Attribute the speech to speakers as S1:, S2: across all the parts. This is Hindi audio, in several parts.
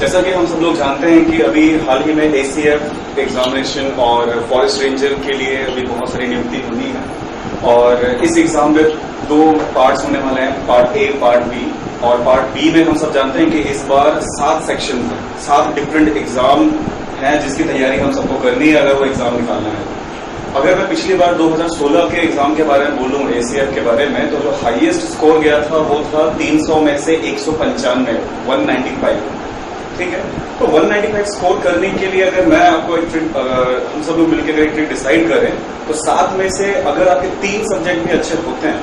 S1: जैसा कि हम सब लोग जानते हैं कि अभी हाल ही में ACF एग्जामिनेशन और फॉरेस्ट रेंजर के लिए अभी बहुत सारी नियुक्ति हुई है और इस एग्जाम में 2 पार्ट्स होने वाले हैं, पार्ट ए, पार्ट बी। और पार्ट बी में हम सब जानते हैं कि इस बार 7 सेक्शन हैं, 7 डिफरेंट एग्जाम हैं जिसकी तैयारी हम सबको करनी है अगर वो एग्जाम निकालना है। अगर मैं पिछली बार 2016 के एग्जाम के बारे में बोलूं, ACF के बारे में, तो जो हाईएस्ट स्कोर गया था वो था 300 में से 195, 195। ठीक है, तो 195 स्कोर करने के लिए अगर मैं आपको हम सब लोग मिलकर एक ट्रिक डिसाइड करें तो 7 में से अगर आपके 3 सब्जेक्ट भी अच्छे होते हैं,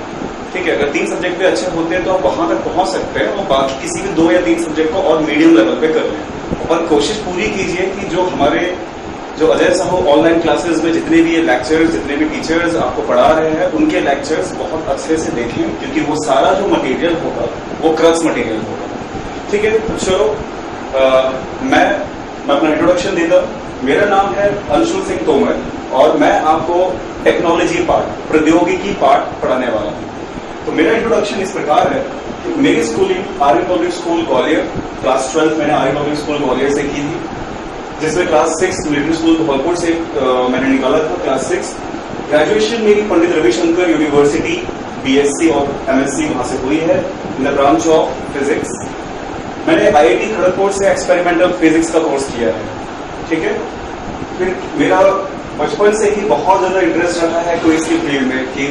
S1: ठीक है, अगर 3 सब्जेक्ट भी अच्छे होते हैं तो आप वहां तक पहुंच सकते हैं और बाकी किसी भी 2 या 3 सब्जेक्ट को और मीडियम लेवल पे कर लें। और कोशिश पूरी कीजिए कि जो अजय साहब ऑनलाइन क्लासेस में जितने भी लेक्चर्स, जितने भी टीचर्स आपको पढ़ा रहे हैं उनके लेक्चर्स बहुत अच्छे से देखें, क्योंकि वो सारा जो मटेरियल होगा वो क्रक्स मटेरियल होगा। ठीक है, तो चलो मैं अपना इंट्रोडक्शन देता हूं। मेरा नाम है अंशुल सिंह तोमर और मैं आपको टेक्नोलॉजी पार्ट, प्रौद्योगिकी पार्ट पढ़ाने वाला हूं। तो मेरा इंट्रोडक्शन इस प्रकार है कि मेरी schooling army public school Gwalior, class 12 मैंने आर्मी पब्लिक स्कूल ग्वालियर से की थी, जिसमें क्लास 6 मिलिट्री स्कूल धौलपुर से मैंने निकाला था, क्लास 6। ग्रेजुएशन मेरी पंडित रविशंकर यूनिवर्सिटी BSc और MSc वहां से हुई है in the branch of physics. मैंने IIT खड़गपुर से एक्सपेरिमेंटल फिजिक्स का कोर्स किया है। ठीक है, फिर मेरा बचपन से ही बहुत ज्यादा इंटरेस्ट रहा है क्विज की फील्ड में कि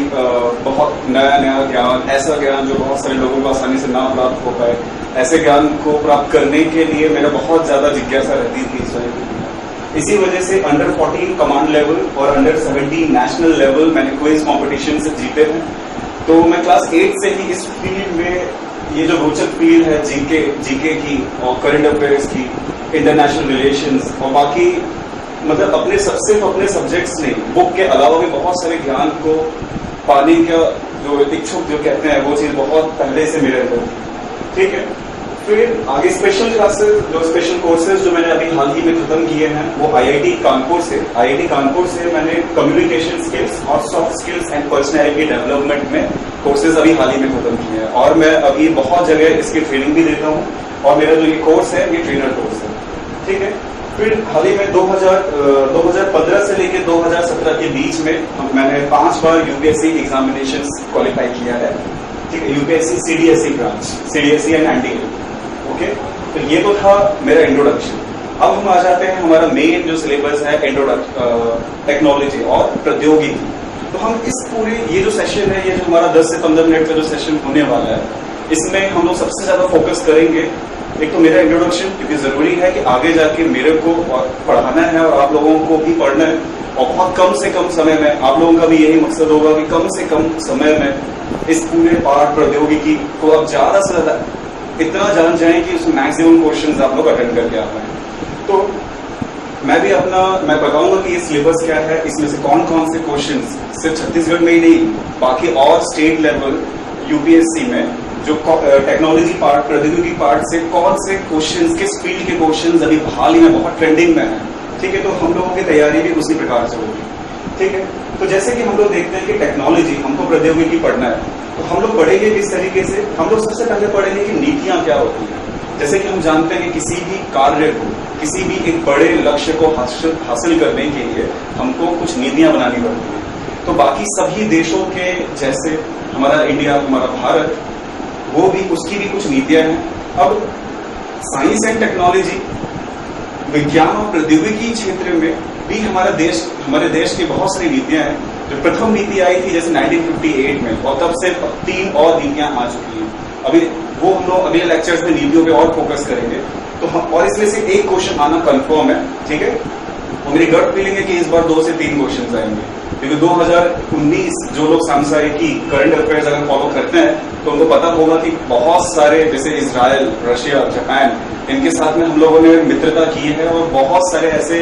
S1: बहुत नया नया ज्ञान, ऐसा ज्ञान जो बहुत सारे लोगों को आसानी से ना प्राप्त हो पाए, ऐसे ज्ञान को प्राप्त करने के लिए मेरा बहुत ज्यादा जिज्ञासा रहती थी इस वजह से। इसी वजह से अंडर 14 कमांड लेवल और अंडर 17 नेशनल लेवल मैंने क्विज कॉम्पिटिशन से जीते हैं। तो मैं क्लास 8 से ही इस फील्ड में, ये जो रोचक फील्ड है जीके की और करंट अफेयर्स की, इंटरनेशनल रिलेशंस और बाकी मतलब सिर्फ अपने सब्जेक्ट्स नहीं, बुक के अलावा भी बहुत सारे ज्ञान को पाने का जो इच्छुक जो कहते हैं वो चीज बहुत पहले से मेरे अंदर थी। ठीक है, फिर आगे स्पेशल क्लासेस, जो स्पेशल कोर्सेज जो मैंने अभी हाल ही में खत्म किए हैं वो IIT कानपुर से मैंने कम्युनिकेशन स्किल्स और soft skills and personality development में कोर्सेज अभी हाल ही में खत्म किए हैं और मैं अभी बहुत जगह इसकी ट्रेनिंग भी देता हूँ और मेरा जो ये कोर्स है ये ट्रेनर कोर्स है। ठीक है, फिर हाल ही में 2015 से लेकर 2017 के बीच में मैंने 5 बार UPSC एग्जामिनेशन क्वालिफाई किया है। ठीक है, UPSC CDSE branch, CDSE and NDA। Okay, तो ये तो था मेरा इंट्रोडक्शन। अब हम आ जाते हैं हमारा मेन जो सिलेबस है टेक्नोलॉजी और प्रौद्योगिकी। तो हम इस पूरे ये जो सेशन है, ये जो हमारा 10 से 15 मिनट का जो सेशन होने वाला है, इसमें हम लोग सबसे ज्यादा फोकस करेंगे एक तो मेरा इंट्रोडक्शन, क्योंकि जरूरी है कि आगे जाके मेरे को पढ़ाना है और आप लोगों को भी पढ़ना है और बहुत कम से कम समय में आप लोगों का भी यही मकसद होगा कि कम से कम समय में इस पूरे पार्ट प्रौद्योगिकी को आप ज्यादा से ज्यादा इतना जान जाएं कि उसमें मैक्सिमम क्वेश्चंस आप लोग अटेंड करके आ पाए। तो मैं बताऊंगा कि ये सिलेबस क्या है, इसमें से कौन कौन से क्वेश्चंस सिर्फ छत्तीसगढ़ में ही नहीं बाकी और स्टेट लेवल UPSC में जो टेक्नोलॉजी पार्ट, प्रौद्योगिकी पार्ट से कौन से क्वेश्चंस, किस फील्ड के क्वेश्चंस अभी हाल ही में बहुत ट्रेंडिंग में है। ठीक है, तो हम लोगों की तैयारी भी उसी प्रकार से होगी। ठीक है, तो जैसे कि हम लोग देखते हैं कि टेक्नोलॉजी, हमको प्रौद्योगिकी पढ़ना है, तो हम लोग पढ़ेंगे किस तरीके से। हम लोग सबसे पहले पढ़ेंगे कि नीतियां क्या होती हैं। जैसे कि हम जानते हैं कि किसी भी कार्य को, किसी भी एक बड़े लक्ष्य को हासिल करने के लिए हमको कुछ नीतियां बनानी पड़ती है। तो बाकी सभी देशों के जैसे हमारा इंडिया, हमारा भारत, वो भी, उसकी भी कुछ नीतियां हैं। अब साइंस एंड टेक्नोलॉजी, विज्ञान और प्रौद्योगिकी क्षेत्र में भी हमारे देश की बहुत सारी नीतियां हैं। जो प्रथम नीति आई थी जैसे 1958 में, और तब से 3 और नीतियां आ चुकी हैं। अभी वो हम लोग अगले लेक्चर्स में नीतियों पे और फोकस करेंगे। तो हम, और इसमें से एक क्वेश्चन आना कंफर्म है। ठीक है, और मेरी गट फीलिंग है कि इस बार 2 से 3 क्वेश्चन आएंगे, क्योंकि 2019 जो लोग सांसारिकी, करंट अफेयर्स अगर फॉलो करते हैं तो उनको पता होगा कि बहुत सारे जैसे इजराइल, रशिया, जापान, इनके साथ में हम लोगों ने मित्रता की है और बहुत सारे ऐसे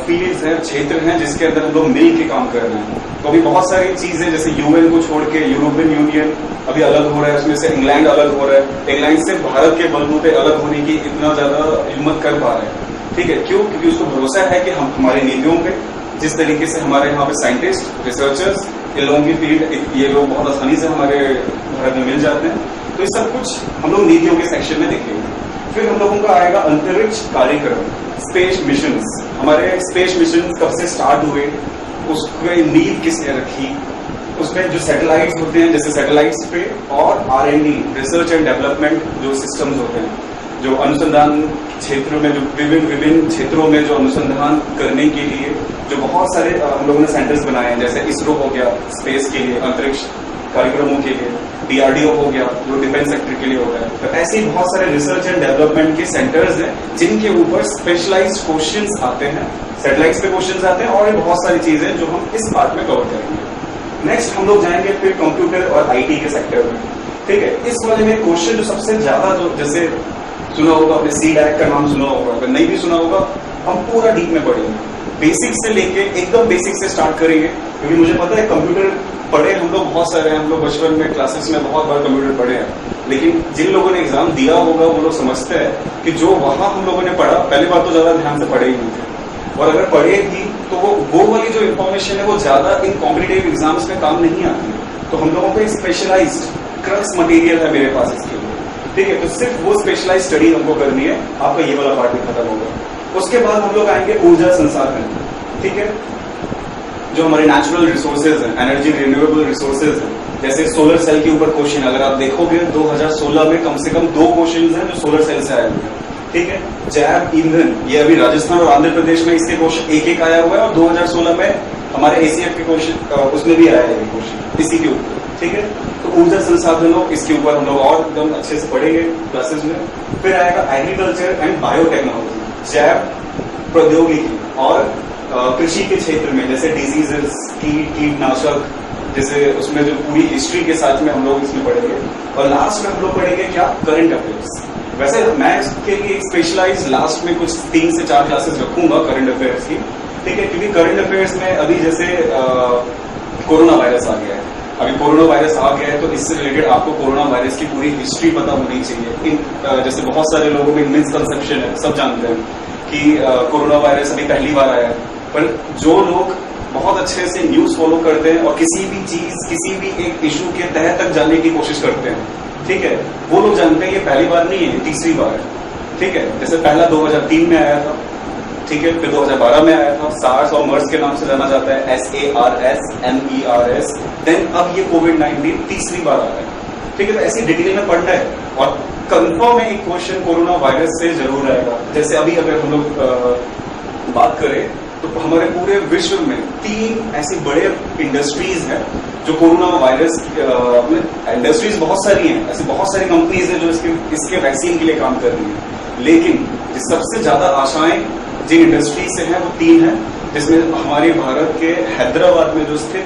S1: फील्ड्स हैं, क्षेत्र हैं जिसके अंदर हम लोग मिल के काम कर रहे हैं। तो अभी बहुत सारी चीजें जैसे UN को छोड़ के यूरोपियन यूनियन अभी अलग हो रहा है, उसमें से इंग्लैंड अलग हो रहा है। इंग्लैंड से भारत के बलबूते अलग होने की इतना ज्यादा हिम्मत कर पा रहे हैं। ठीक है, क्यों? क्योंकि उसको भरोसा है कि हम हमारी नीतियों पे, जिस तरीके से हमारे यहाँ पे साइंटिस्ट, रिसर्चर्स, इन लोगों की फील्ड, ये लोग बहुत आसानी से हमारे भारत में मिल जाते हैं। तो ये सब कुछ हम लोग नीतियों के सेक्शन में देखेंगे। फिर हम लोगों का आएगा अंतरिक्ष कार्यक्रम, स्पेस मिशंस। हमारे स्पेस मिशन कब से स्टार्ट हुए, उसकी नींव किसने रखी, उसमें जो सैटेलाइट्स होते हैं, जैसे सैटेलाइट्स पे, और R&D, रिसर्च एंड डेवलपमेंट जो सिस्टम्स होते हैं, जो अनुसंधान क्षेत्र में, जो विभिन्न क्षेत्रों में जो अनुसंधान करने के लिए जो बहुत सारे हम लोगों ने सेंटर्स बनाए हैं, जैसे इसरो हो गया स्पेस के लिए, अंतरिक्ष कार्यक्रमों के लिए, DRDO हो गया जो डिफेंस सेक्टर के लिए होता है। तो ऐसे ही बहुत सारे रिसर्च एंड डेवलपमेंट के सेंटर्स हैं जिनके ऊपर स्पेशलाइज्ड क्वेश्चंस आते हैं, सैटेलाइट्स पे क्वेश्चंस आते हैं, और बहुत सारी चीजें जो हम इस पार्ट में कवर करेंगे। नेक्स्ट हम लोग जाएंगे फिर कंप्यूटर और IT के सेक्टर में। ठीक है, इस वाले में क्वेश्चन जो सबसे ज्यादा, जो जैसे सुना होगा आपने, CDAC का नाम सुना होगा, अगर नहीं भी सुना होगा हम पूरा डीप में पढ़ेंगे, बेसिक से लेके एकदम बेसिक से स्टार्ट करेंगे, क्योंकि मुझे पता है कंप्यूटर पढ़े हम लोग बहुत सारे हैं, हम लोग बचपन में क्लासेस में बहुत बार कंप्यूटर पढ़े हैं, लेकिन जिन लोगों ने एग्जाम दिया होगा वो लोग समझते हैं कि जो वहां हम लोगों ने पढ़ा, पहली बार तो ज्यादा ध्यान से पढ़े ही नहीं थे, और अगर पढ़े भी तो वो वाली जो इन्फॉर्मेशन है वो ज्यादा इन कॉम्पिटिटिव एग्जाम्स में काम नहीं आती है। तो हम लोगों को स्पेशलाइज्ड क्रक्स मटेरियल है मेरे पास इसके लिए। ठीक है, तो सिर्फ वो स्पेशलाइज्ड स्टडी हमको करनी है, आपका ये वाला पार्ट भी खत्म होगा। उसके बाद हम लोग आएंगे ऊर्जा संसाधन। ठीक है, जो हमारे नेचुरल रिसोर्सेज हैं, एनर्जी रिन्यूएबल रिसोर्सेज हैं, जैसे सोलर सेल के ऊपर क्वेश्चन, अगर आप देखोगे 2016 में कम से कम 2 क्वेश्चन हैं जो सोलर सेल से आए हुए हैं। ठीक है, जैव ईंधन, ये अभी राजस्थान और आंध्र प्रदेश में इसके क्वेश्चन एक आया हुआ है, और 2016 में हमारे ACF के क्वेश्चन उसमें भी आया है क्वेश्चन इसी के ऊपर। ठीक है, तो ऊर्जा संसाधनों, इसके ऊपर हम लोग और एकदम अच्छे से पढ़ेंगे क्लासेस में। फिर आएगा एग्रीकल्चर एंड बायोटेक्नोलॉजी, जैव प्रौद्योगिकी और कृषि के क्षेत्र में, जैसे डिजीजेस, कीटनाशक, जैसे उसमें जो पूरी हिस्ट्री के साथ में हम लोग इसमें पढ़ेंगे। और लास्ट में हम लोग पढ़ेंगे क्या, करंट अफेयर्स। वैसे मैं इसके लिए स्पेशलाइज लास्ट में कुछ 3 से 4 क्लासेस रखूंगा करंट अफेयर्स की। ठीक है, क्योंकि करंट अफेयर्स में अभी जैसे कोरोना वायरस आ गया है, अभी कोरोना वायरस आ गया है, तो इससे रिलेटेड आपको कोरोना वायरस की पूरी हिस्ट्री पता होनी चाहिए। जैसे बहुत सारे लोगों में मिसकंसेप्शन है, सब जानते हैं कि कोरोना वायरस अभी पहली बार आया है, पर जो लोग बहुत अच्छे से न्यूज फॉलो करते हैं और किसी भी चीज, किसी भी एक इशू के तह तक जाने की कोशिश करते हैं, ठीक है, वो लोग जानते हैं ये पहली बार नहीं है, तीसरी बार है। ठीक है, जैसे पहला 2003 में आया था, ठीक है, फिर 2012 में आया था, सार्स और मर्स के नाम से जाना जाता है, SARS-MERS, देन अब ये कोविड-19 तीसरी बार आ रहा है। ठीक है, तो ऐसी डिटेल में पढ़ना है, और कंफर्म है एक क्वेश्चन कोरोना वायरस से जरूर आएगा। जैसे अभी अगर हम लोग बात करें तो हमारे पूरे विश्व में 3 ऐसी बड़े इंडस्ट्रीज हैं जो कोरोना वायरस, इंडस्ट्रीज बहुत सारी हैं, ऐसी बहुत सारी कंपनीज हैं जो इसके वैक्सीन के लिए काम कर रही हैं, लेकिन सबसे ज्यादा आशाएं जिन इंडस्ट्री से हैं वो 3 हैं, जिसमें हमारे भारत के हैदराबाद में जो स्थित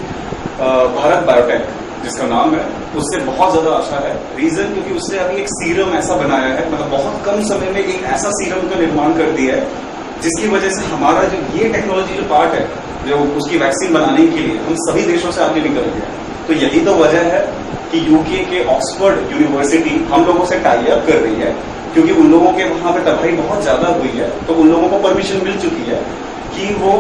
S1: भारत बायोटेक जिसका नाम है, उससे बहुत ज्यादा आशा है। रीजन क्योंकि उसने अभी एक सीरम ऐसा बनाया है, मतलब बहुत कम समय में एक ऐसा सीरम का निर्माण कर दिया है जिसकी वजह से हमारा जो ये टेक्नोलॉजी जो पार्ट है, जो उसकी वैक्सीन बनाने के लिए हम सभी देशों से आगे निकल गए। तो यही तो वजह है कि यूके के ऑक्सफोर्ड यूनिवर्सिटी हम लोगों से टाई अप कर रही है, क्योंकि उन लोगों के वहां पे तबाही बहुत ज्यादा हुई है, तो उन लोगों को परमिशन मिल चुकी है कि वो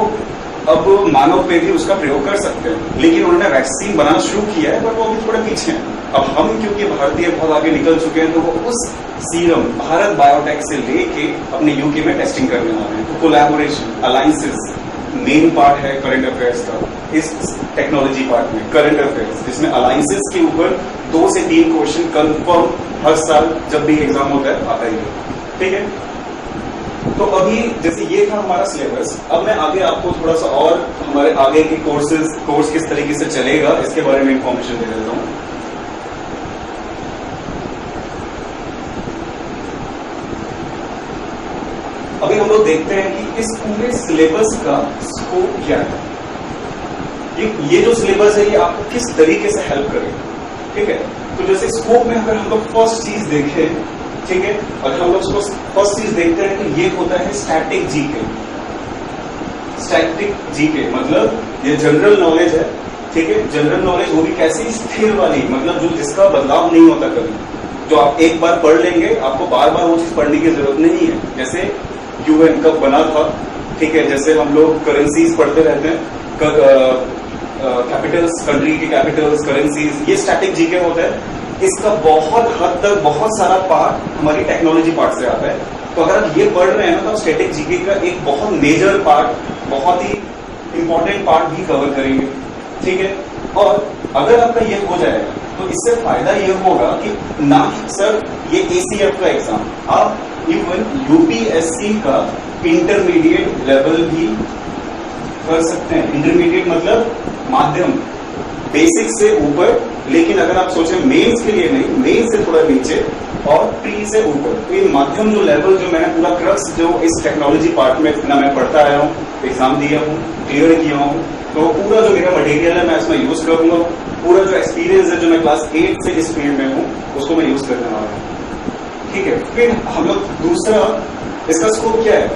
S1: अब मानव पे भी उसका प्रयोग कर सकते हैं। लेकिन उन्होंने वैक्सीन बनाना शुरू किया है, पर वो अभी थोड़े पीछे हैं। अब हम क्योंकि भारतीय बहुत आगे निकल चुके हैं, तो वो उस सीरम भारत बायोटेक से लेके अपने यूके में टेस्टिंग करने वाले हैं। तो कोलैबोरेशन, अलायंसेस मेन पार्ट है करंट अफेयर्स का, इस टेक्नोलॉजी पार्ट में करंट अफेयर्स, जिसमें अलायंसेस के ऊपर 2 से 3 क्वेश्चन कंफर्म हर साल जब भी एग्जाम होता है आता ही है। ठीक है, तो अभी जैसे ये था हमारा सिलेबस। अब मैं आगे आपको थोड़ा सा और हमारे आगे के कोर्स किस तरीके से चलेगा इसके बारे में इंफॉर्मेशन दे देता हूँ। अभी हम लोग देखते हैं कि इस पूरे सिलेबस का स्कोप क्या है। ये जो सिलेबस है ये आपको किस तरीके से हेल्प करेगा। ठीक है, तो जैसे स्कोप में अगर हम लोग फर्स्ट चीज देखें, ठीक है, अगर हम लोग उसको फर्स्ट चीज देखते हैं तो ये होता है स्टैटिक जीके। स्टैटिक जीके मतलब ये जनरल नॉलेज है। ठीक है, जनरल नॉलेज वो भी कैसी, स्थिर वाली, मतलब जो जिसका बदलाव नहीं होता कभी, जो आप एक बार पढ़ लेंगे, आपको बार बार वो चीज पढ़ने की जरूरत नहीं है। जैसे UN कब बना था, ठीक है, जैसे हम लोग करेंसीज पढ़ते रहते हैं, कैपिटल्स, कंट्री की कैपिटल्स, करेंसीज, ये स्टैटिक जीके होता है। इसका बहुत हद तक बहुत सारा पार्ट हमारी टेक्नोलॉजी पार्ट से आता है। तो अगर आप ये पढ़ रहे हैं ना तो आप स्टैटिक जीके का एक बहुत मेजर पार्ट, बहुत ही इंपॉर्टेंट पार्ट भी कवर करेंगे, ठीक है। और अगर आपका ये हो जाएगा तो इससे फायदा ये होगा कि ना सर ये ACF का एग्जाम, आप इवन UPSC का इंटरमीडिएट लेवल भी कर सकते हैं। इंटरमीडिएट मतलब माध्यम, बेसिक से ऊपर, लेकिन अगर आप सोचें मेंस के लिए नहीं, मेंस से थोड़ा नीचे और प्री से ऊपर, तो ये माध्यम जो लेवल जो मैंने पूरा क्रक्स जो इस टेक्नोलॉजी पार्ट में ना मैं पढ़ता आया हूँ, एग्जाम दिया हूँ, क्लियर किया हूँ, तो पूरा जो मेरा मटेरियल है मैं इसमें यूज करूंगा। पूरा जो एक्सपीरियंस है जो मैं क्लास 8 से इस फील्ड में हूँ उसको मैं यूज करने वाला हूँ, ठीक है। फिर हम लोग दूसरा इसका स्कोप क्या है,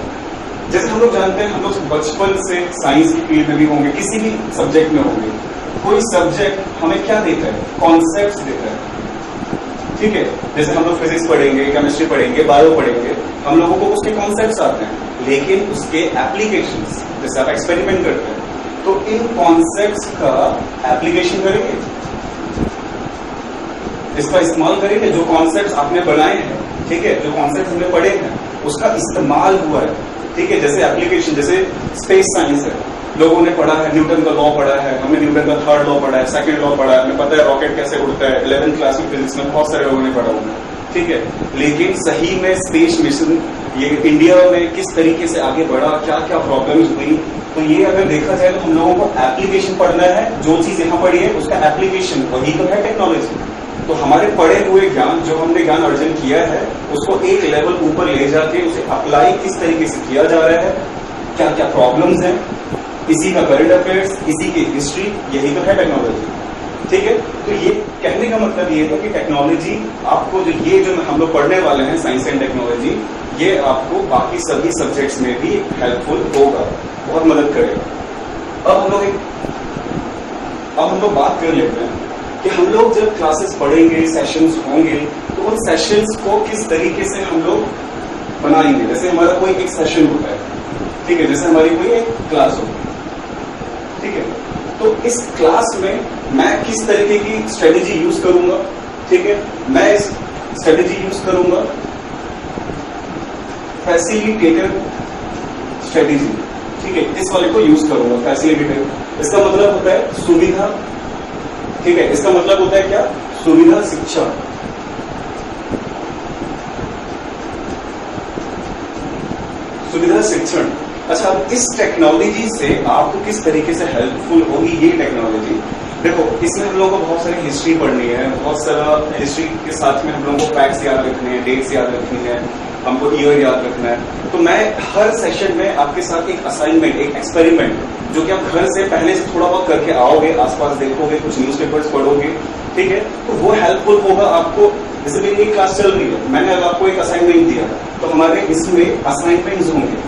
S1: जैसे हम लोग जानते हैं हम लोग बचपन से साइंस की फील्ड में भी होंगे, किसी भी सब्जेक्ट में होंगे, कोई सब्जेक्ट हमें क्या देता है, कॉन्सेप्ट्स देता है, ठीक है। जैसे हम लोग फिजिक्स पढ़ेंगे, केमिस्ट्री पढ़ेंगे, बायो पढ़ेंगे, हम लोगों को उसके कॉन्सेप्ट्स आते हैं, लेकिन उसके एप्लीकेशंस, जैसे आप एक्सपेरिमेंट करते हैं तो इन कॉन्सेप्ट्स का एप्लीकेशन करेंगे, इसका इस्तेमाल करेंगे। जो कॉन्सेप्ट्स आपने बनाए हैं, ठीक है, जो कॉन्सेप्ट्स हमने पढ़े हैं उसका इस्तेमाल हुआ है, ठीक है। जैसे एप्लीकेशन, जैसे स्पेस साइंस है, लोगों ने पढ़ा है, न्यूटन का लॉ पढ़ा है, हमने न्यूटन का थर्ड लॉ पढ़ा है, सेकंड लॉ पढ़ा है, हमें पता है रॉकेट कैसे उड़ता है, 11th क्लास में फिजिक्स में बहुत सारे लोगों ने पढ़ा हुआ है, ठीक है। लेकिन सही में स्पेस मिशन ये इंडिया में किस तरीके से आगे बढ़ा, क्या क्या प्रॉब्लम्स हुई, तो ये अगर देखा जाए तो हम लोगों को एप्लीकेशन पढ़ना है। जो चीज यहाँ पढ़ी है उसका एप्लीकेशन, वही तो है टेक्नोलॉजी। तो हमारे पढ़े हुए ज्ञान, जो हमने ज्ञान अर्जन किया है, उसको एक लेवल ऊपर ले जाके उसे अप्लाई किस तरीके से किया जा रहा है, क्या क्या प्रॉब्लम्स हैं, इसी का करंट अफेयर्स, इसी की हिस्ट्री, यही तो है टेक्नोलॉजी, ठीक है। तो ये कहने का मतलब ये है कि टेक्नोलॉजी आपको जो हम लोग पढ़ने वाले हैं, साइंस एंड टेक्नोलॉजी, ये आपको बाकी सभी सब्जेक्ट्स में भी हेल्पफुल होगा, बहुत मदद करेगा। अब हम लोग बात कर लेते हैं कि हम लोग जब क्लासेस पढ़ेंगे, सेशंस होंगे, तो उन सेशंस को किस तरीके से हम लोग बनाएंगे। जैसे हमारा कोई एक सेशन होता है, ठीक है, जैसे हमारी कोई एक क्लास होगी, ठीक है, तो इस क्लास में मैं किस तरीके की स्ट्रेटेजी यूज करूंगा, ठीक है। मैं इस स्ट्रेटेजी यूज करूंगा फैसिलिटेटर स्ट्रेटेजी, ठीक है, इस वाले को यूज करूंगा, फैसिलिटेटर। इसका मतलब होता है सुविधा, ठीक है, इसका मतलब होता है क्या, सुविधा शिक्षा। सुविधा शिक्षण। अच्छा, इस टेक्नोलॉजी से आपको किस तरीके से हेल्पफुल होगी ये टेक्नोलॉजी। देखो, इसमें हम लोगों को बहुत सारी हिस्ट्री पढ़नी है, बहुत सारा हिस्ट्री के साथ में हम लोगों को फैक्ट्स याद रखने हैं, डेट्स याद रखनी है, हमको ईयर याद रखना है। तो मैं हर सेशन में आपके साथ एक असाइनमेंट, एक एक्सपेरिमेंट, जो कि आप घर से पहले से थोड़ा बहुत करके आओगे, आसपास देखोगे, कुछ न्यूज़पेपर्स पढ़ोगे, ठीक है, तो वो हेल्पफुल होगा आपको। जैसे मेरी एक क्लास चल रही है, मैंने आपको एक असाइनमेंट दिया, तो हमारे इसमें असाइनमेंट्स होंगे,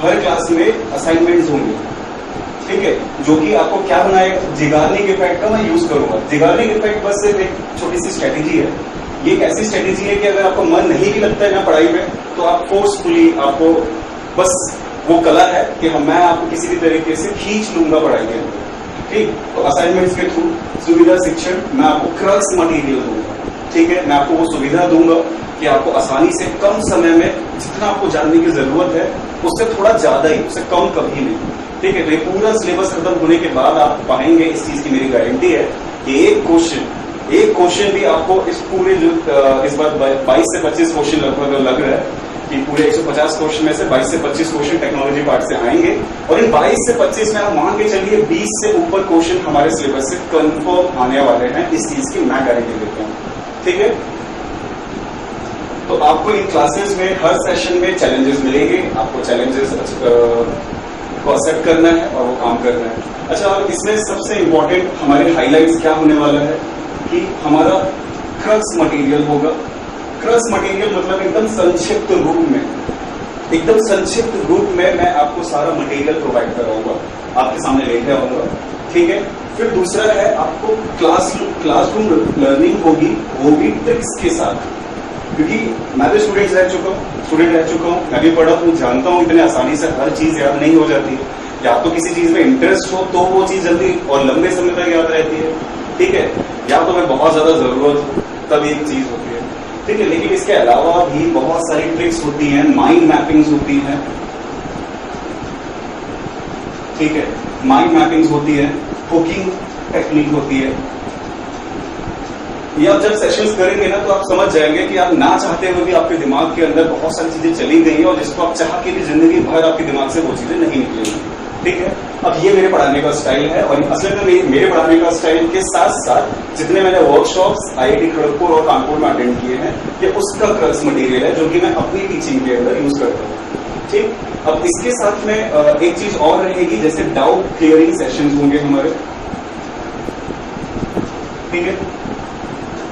S1: हर क्लास में असाइनमेंट्स होंगे, ठीक है, जो कि आपको क्या बनाएगा, जिगार्निक इफेक्ट का मैं यूज करूंगा। जिगार्निक इफेक्ट बस सिर्फ एक छोटी सी स्ट्रेटेजी है। ये एक ऐसी स्ट्रेटेजी है कि अगर आपको मन नहीं भी लगता है ना पढ़ाई में, तो आप फोर्सफुली, आपको बस वो कला है कि मैं आपको किसी भी तरीके से खींच लूंगा पढ़ाई के अंदर, ठीक। तो असाइनमेंट्स के थ्रू सुविधा शिक्षण, मैं आपको क्रक्स मटेरियल दूंगा, ठीक है, मैं आपको वो सुविधा दूंगा कि आपको आसानी से कम समय में जितना आपको जानने की जरूरत है उससे थोड़ा ज्यादा ही, उससे कम कभी नहीं, ठीक है। तो ये पूरा सिलेबस खत्म होने के बाद आप पाएंगे, इस चीज की मेरी गारंटी है कि एक क्वेश्चन भी आपको इस पूरे जो इस बार 22 से 25 क्वेश्चन लगभग लग रहा है कि पूरे 150 क्वेश्चन में से 22 से 25 क्वेश्चन टेक्नोलॉजी पार्ट से आएंगे, और इन 22 से 25 में आप मान के चलिए 20 से ऊपर क्वेश्चन हमारे सिलेबस से कंफर्म आने वाले हैं। इस चीज की मैं गारंटी देता हूँ, ठीक है। तो आपको इन क्लासेस में हर सेशन में चैलेंजेस मिलेंगे, आपको चैलेंजेस को एक्सेप्ट करना है और वो काम करना है। अच्छा, और इसमें सबसे इंपॉर्टेंट हमारे हाइलाइट्स क्या होने वाला है कि हमारा क्रक्स मटेरियल होगा। क्रक्स मटेरियल मतलब एकदम संक्षिप्त रूप में मैं आपको सारा मटेरियल प्रोवाइड कराऊंगा, आपके सामने लेके आऊंगा, ठीक है। फिर दूसरा है आपको क्लासरूम लर्निंग होगी, वो भी ट्रिक्स के साथ, क्योंकि मैं भी स्टूडेंट रह चुका हूँ, मैं भी पढ़ा हूँ, जानता हूँ इतने आसानी से हर चीज याद नहीं हो जाती है। या तो किसी चीज में इंटरेस्ट हो तो वो चीज जल्दी और लंबे समय तक याद रहती है, ठीक है, या तो मैं बहुत ज्यादा जरूरत तब एक चीज होती है, ठीक है। लेकिन इसके अलावा भी बहुत सारी ट्रिक्स होती हैं, माइंड मैपिंग्स होती हैं, ठीक है, माइंड मैपिंग्स होती है, हुकिंग टेक्निक होती है। ये आप जब सेशंस करेंगे ना तो आप समझ जाएंगे कि आप ना चाहते हुए भी आपके दिमाग के अंदर बहुत सारी चीजें चली गई हैं और जिसको आप चाह के भी जिंदगी भर आपके दिमाग से वो चीजें नहीं निकलेंगी, ठीक है। अब ये मेरे पढ़ाने का स्टाइल है और असल में मेरे पढ़ाने का स्टाइल के साथ साथ जितने मैंने वर्कशॉप्स IIT खड़गपुर और कानपुर में अटेंड किए हैं, ये उसका क्रक्स मटेरियल है जो कि मैं अपनी टीचिंग के अंदर यूज करता हूँ, ठीक। अब इसके साथ में एक चीज और रहेगी, जैसे डाउट क्लियरिंग सेशंस होंगे हमारे, ठीक है।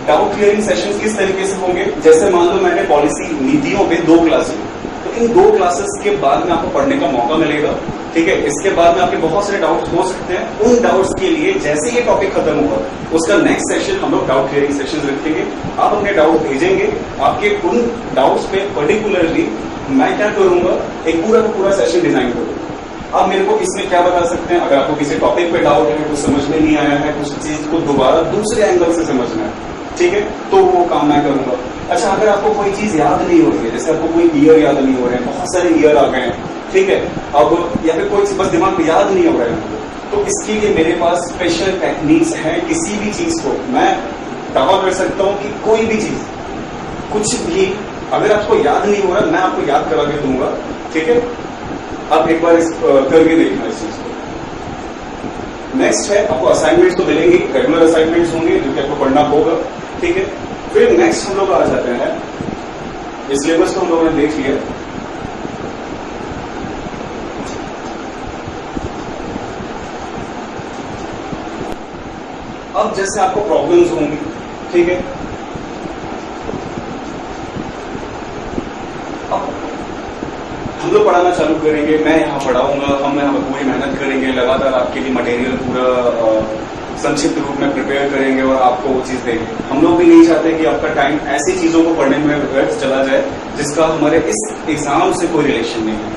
S1: डाउट क्लियरिंग सेशंस किस तरीके से होंगे, जैसे मान लो मैंने पॉलिसी नीतियों पे 2 क्लास ली, तो इन 2 क्लासेस के बाद में आपको पढ़ने का मौका मिलेगा, ठीक है। इसके बाद में आपके बहुत सारे डाउट्स हो सकते हैं, उन डाउट्स के लिए जैसे ये टॉपिक खत्म होगा उसका नेक्स्ट सेशन हम लोग डाउट क्लियरिंग सेशन रखेंगे। आप अपने डाउट भेजेंगे, आपके उन डाउट्स पे पर्टिकुलरली मैं क्या करूंगा, एक पूरा का पूरा सेशन डिजाइन करूंगा। आप मेरे को इसमें क्या बता सकते हैं, अगर आपको किसी टॉपिक पे डाउट है, कुछ समझ में नहीं आया है, कुछ चीज को दोबारा दूसरे एंगल से समझना है, ठीक है, तो वो काम मैं करूंगा। अच्छा, अगर आपको कोई चीज याद नहीं हो रही है, जैसे आपको कोई ईयर याद नहीं हो रहे हैं, बहुत सारे ईयर आ गए हैं, ठीक है, अब या फिर कोई बस दिमाग में याद नहीं हो रहा है, तो इसके लिए मेरे पास स्पेशल टेक्निक्स हैं। किसी भी चीज को मैं दावा कर सकता हूं कि कोई भी चीज, कुछ भी अगर आपको याद नहीं हो रहा, मैं आपको याद करा के दूंगा, ठीक है। आप एक बार करके देखना इस चीज को। नेक्स्ट है, आपको असाइनमेंट्स तो मिलेंगे, रेगुलर असाइनमेंट्स होंगे जो कि आपको पढ़ना होगा, ठीक है। फिर नेक्स्ट हम लोग आ जाते हैं, इस सिलेबस को हम लोगों ने देख लिया, अब जैसे आपको प्रॉब्लम्स होंगी, ठीक है, अब हम लोग पढ़ाना चालू करेंगे, मैं यहाँ पढ़ाऊंगा, हम यहाँ पूरी मेहनत करेंगे, लगातार आपके लिए मटेरियल पूरा संक्षिप्त रूप में प्रिपेयर करेंगे और आपको वो चीज देंगे। हम लोग भी नहीं चाहते कि आपका टाइम ऐसी चीजों को पढ़ने में व्यर्थ चला जाए जिसका हमारे इस एग्जाम से कोई रिलेशन नहीं है,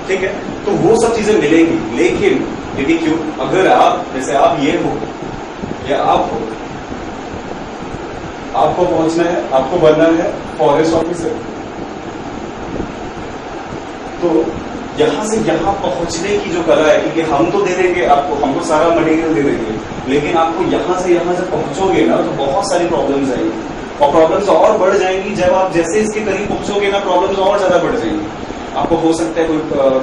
S1: ठीक है। तो वो सब चीजें मिलेंगी, लेकिन यदि क्यों, अगर आप जैसे आप ये हो या आप हो, आपको पहुंचना है, आपको बनना है फॉरेस्ट ऑफिसर, तो यहां से यहां पहुंचने की जो कला है, क्योंकि हम तो दे देंगे आपको, हमको सारा मटेरियल दे देंगे, लेकिन आपको यहां से यहां जब पहुंचोगे ना तो बहुत सारी प्रॉब्लम्स आएंगी और प्रॉब्लम्स और बढ़ जाएंगी। जब आप जैसे इसके करीब पहुंचोगे ना, प्रॉब्लम्स और ज्यादा बढ़ जाएंगी। आपको हो सकता है कोई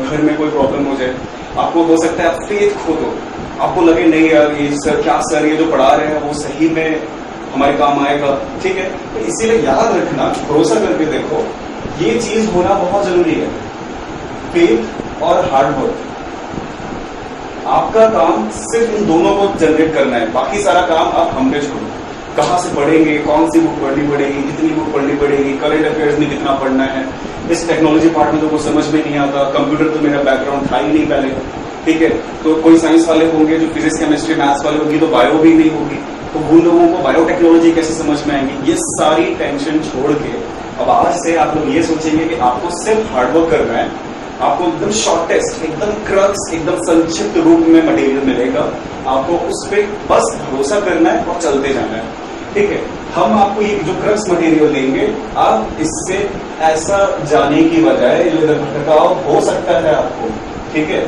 S1: घर में कोई प्रॉब्लम हो जाए, आपको हो सकता है आप फेथ खो दो, आपको लगे नहीं यार ये सर, क्या सर ये जो पढ़ा रहे हैं वो सही में हमारे काम आएगा, ठीक है। तो इसीलिए याद रखना, भरोसा करके देखो, ये चीज होना बहुत जरूरी है, फेथ और हार्डवर्क। आपका काम सिर्फ इन दोनों को जनरेट करना है, बाकी सारा काम आप हम पे छोड़ो। कहाँ से पढ़ेंगे, कौन सी बुक पढ़नी पड़ेगी, कितनी बुक पढ़नी पड़ेगी, करंट अफेयर्स में कितना पढ़ना है, इस टेक्नोलॉजी पार्ट में तो कुछ समझ में नहीं आता, कंप्यूटर तो मेरा बैकग्राउंड था ही नहीं पहले, ठीक है। तो कोई साइंस वाले होंगे जो फिजिक्स केमिस्ट्री मैथ्स वाले होंगे, तो बायो भी नहीं होगी, तो उन लोगों को बायोटेक्नोलॉजी कैसे समझ में आएंगी। ये सारी टेंशन छोड़ के अब आज से आप लोग ये सोचेंगे कि आपको सिर्फ हार्डवर्क करना है, आपको एकदम शॉर्टेस्ट, एकदम क्रक्स, एकदम संक्षिप्त रूप में मटेरियल मिलेगा, आपको उस पर बस भरोसा करना है और चलते जाना है, ठीक है। हम आपको ये जो क्रक्स मटेरियल देंगे, आप इससे ऐसा जाने की बजाय जो भटकाव हो सकता है आपको, ठीक है,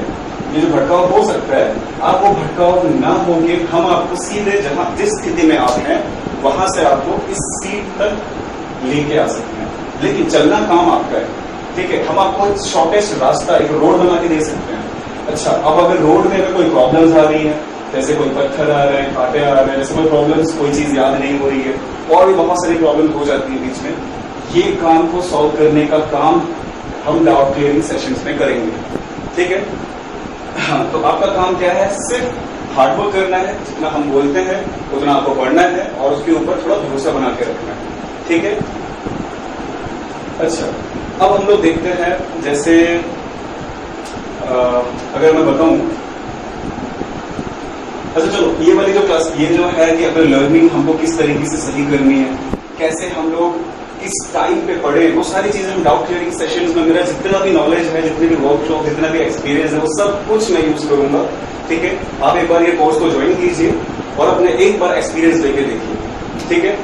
S1: ये जो भटकाव हो सकता है, आप वो भटकाव ना होंगे, हम आपको सीधे जहां जिस स्थिति में आप हैं वहां से आपको इस सीट तक लेके आ सकते हैं, लेकिन चलना काम आपका है, ठीक है। हम आपको शॉर्टेस्ट रास्ता, एक रोड बना के दे सकते हैं। अच्छा, अब अगर रोड में अगर कोई प्रॉब्लम्स आ रही है, जैसे कोई पत्थर आ रहे हैं, कांटे आ रहे हैं, जैसे कोई प्रॉब्लम्स, कोई चीज याद नहीं हो रही है, और भी बहुत सारी प्रॉब्लम हो जाती है बीच में, ये काम को सॉल्व करने का काम हम डाउट क्लियरिंग सेशंस में करेंगे, ठीक है। हाँ, तो आपका काम क्या है, सिर्फ हार्डवर्क करना है, जितना हम बोलते हैं उतना आपको पढ़ना है और उसके ऊपर थोड़ा भरोसा बना के रखना है, ठीक है। अच्छा, अब हम लोग देखते हैं, जैसे अगर मैं बताऊं, अच्छा चलो, ये वाली जो क्लास, ये जो है कि अगर लर्निंग हमको किस तरीके से सही करनी है, कैसे हम लोग किस टाइम पे पढ़े, वो सारी चीजें हम डाउट क्लियरिंग सेशंस में, मेरा जितना भी नॉलेज है, जितने भी वर्कशॉप, जितना भी एक्सपीरियंस है, वो सब कुछ मैं यूज करूंगा, ठीक है। आप एक बार ये कोर्स को ज्वाइन कीजिए और अपने एक बार एक्सपीरियंस लेके देखिए, ठीक है।